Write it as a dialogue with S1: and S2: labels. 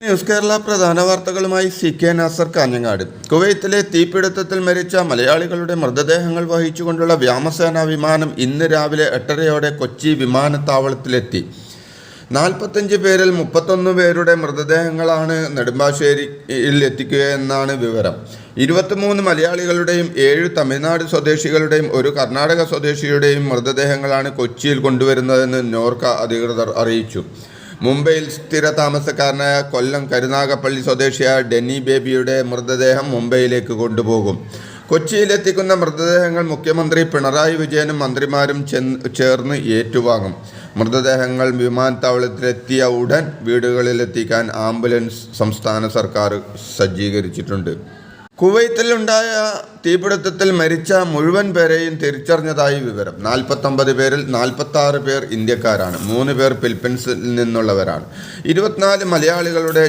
S1: News Kerala പ്രധാന വാർത്തകളുമായി CK Nasar Kanhangad. കുവൈത്തിലെ തീപിടുത്തത്തിൽ മരിച്ച മലയാളികളുടെ മൃതദേഹങ്ങൾ വഹിച്ചുകൊണ്ടുള്ള വ്യോമസേനാ വിമാനം ഇന്ന് രാവിലെ 8:30 കൊച്ചി വിമാനത്താവളത്തിലെത്തി. 45 പേരിൽ 31 പേരുടെ മൃതദേഹങ്ങളാണ് നെടുമ്പാശ്ശേരിയിൽ എത്തിക്കുകയെന്നാണ് വിവരം. 23 മലയാളികളുടെയും 7 തമിഴ്നാട് സ്വദേശികളുടെയും 1 കർണാടക സ്വദേശിയുടെയും മൃതദേഹങ്ങളാണ് കൊച്ചിയിൽ കൊണ്ടുവരുന്നതെന്ന് നോർക്ക അധികൃതർ അറിയിച്ചു. മുംബൈയിൽ സ്ഥിര താമസക്കാരനായ കൊല്ലം കരുനാഗപ്പള്ളി സ്വദേശിയായ ഡെന്നി ബേബിയുടെ മൃതദേഹം മുംബൈയിലേക്ക് കൊണ്ടുപോകും. കൊച്ചിയിലെത്തിക്കുന്ന മൃതദേഹങ്ങൾ മുഖ്യമന്ത്രി പിണറായി വിജയനും മന്ത്രിമാരും ചേർന്ന് ഏറ്റുവാങ്ങും. മൃതദേഹങ്ങൾ വിമാനത്താവളത്തിലെത്തിയ ഉടൻ വീടുകളിലെത്തിക്കാൻ ആംബുലൻസ് സംസ്ഥാന സർക്കാർ സജ്ജീകരിച്ചിട്ടുണ്ട്. കുവൈത്തിലുണ്ടായ തീപിടുത്തത്തിൽ മരിച്ച മുഴുവൻ പേരെയും തിരിച്ചറിഞ്ഞതായി വിവരം. 49 പേരിൽ 46 പേർ ഇന്ത്യക്കാരാണ്. 3 പേർ ഫിലിപ്പീൻസിൽ നിന്നുള്ളവരാണ്. 24 മലയാളികളുടെ